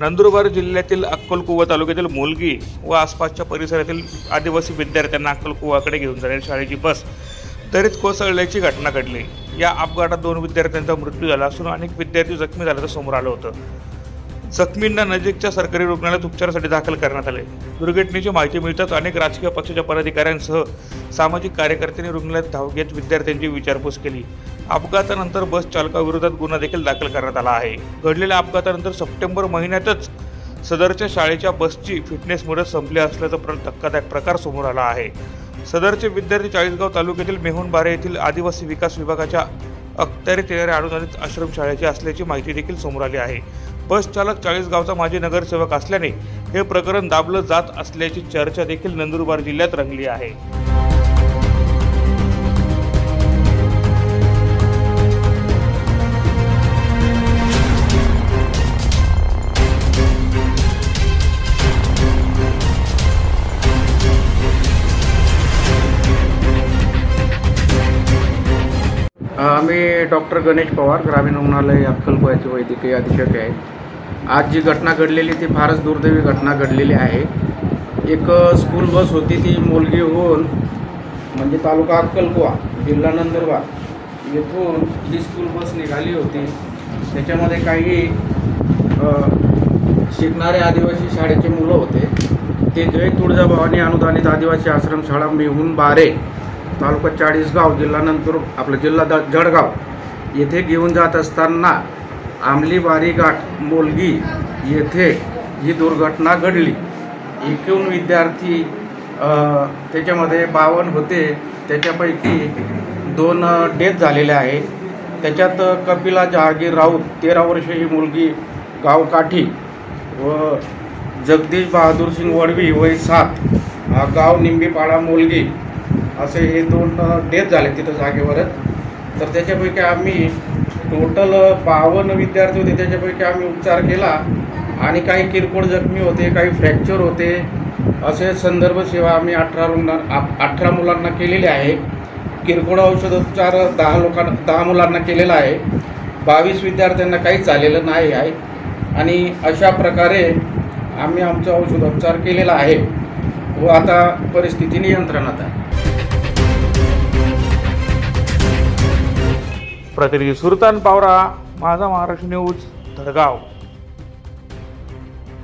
नंदुरबार जिल्ह्यातील अक्कलकुवा तालुक्यातील मोलगी व आसपासच्या परिसरातील आदिवासी विद्यार्थ्यांना अक्कलकुवाकडे घेऊन जाणारी शाळेची बस दरीत कोसळल्याची घटना घडली। या अपघातात 2 विद्यार्थ्यांचा मृत्यू झाला असून अनेक विद्यार्थी जखमी झाल्याचं समोर आलं होतं। जखमींना नजीकच्या सरकारी रुग्णालयात उपचारासाठी दाखल करण्यात आले। दुर्घटनेची माहिती मिळताच अनेक राजकीय पक्षाच्या पदाधिकाऱ्यांसह सामाजिक कार्यकर्त्यांनी रुग्णालयात धाव घेत विद्यार्थ्यांची विचारपूस केली। अपघातानंतर बस चालकाविरोधात गुन्हा देखील दाखल करण्यात आला आहे। घडलेल्या अपघातानंतर सप्टेंबर महिन्यातच सदरच्या शाळेच्या बसची फिटनेस मुदत संपली असल्याचा धक्कादायक प्रकार समोर आला आहे। सदरचे विद्यार्थी चाळीसगाव तालुक्यातील मेहुणबारे येथील आदिवासी विकास विभागाच्या अखत्यारीत येणाऱ्या अनुदानित आश्रमशाळेची असल्याची माहिती देखील समोर आली आहे। बस चालक चाळीसगावचा माजी नगरसेवक असल्याने हे प्रकरण दाबलं जात असल्याची चर्चा देखील नंदुरबार जिल्ह्यात रंगली आहे। मी डॉक्टर गणेश पवार, ग्रामीण रुग्णालय अक्कलकुवाचे वैद्यकीय अधीक्षक आहे। आज जी घटना घडलेली ती फारच दुर्दैवी घटना घडलेली आहे। एक स्कूल बस होती, ती मोलगीहून म्हणजे तालुका अक्कलकुवा जिल्हा नंदुरबार येथून ही स्कूल बस निघाली होती। त्याच्यामध्ये काही शिकणारे आदिवासी शाळेचे मुलं होते। ते जय तुळजाभवानी अनुदानित आदिवासी आश्रमशाळा मेहुणबारे तालुका चाळीसगाव जिल्हा जळगाव येथे घेऊन जात असताना आमलीबारी घाट मोलगी येथे ही दुर्घटना घडली। एकूण विद्यार्थी त्याच्यामध्ये 52 होते, त्याच्यापैकी 2 डेथ झालेले आहे। त्याच्यात कपिला जहागीर राऊत 13 वर्ष ही मुलगी गावकाठी व जगदीश बहादूर सिंग वडवी वय 7 गाव निंबीपाडा मोलगी असे हे 2 डेथ झाले तिथं जागेवरच। तर त्याच्यापैकी आम्ही टोटल 52 विद्यार्थी होते, त्याच्यापैकी आम्ही उपचार केला आणि काही किरकोळ जखमी होते, काही फ्रॅक्चर होते। असे संदर्भ सेवा आम्ही 18 मुलांना केलेले आहे। किरकोळ औषधोपचार 10 मुलांना केलेला आहे। 22 विद्यार्थ्यांना काहीच झालेलं नाही आहे आणि अशा प्रकारे आम्ही आमचा औषधोपचार केलेला आहे व आता परिस्थिती नियंत्रणात आहे। प्रतिनिधी सुरतान पावरा, माझा महाराष्ट्र न्यूज, धडगाव।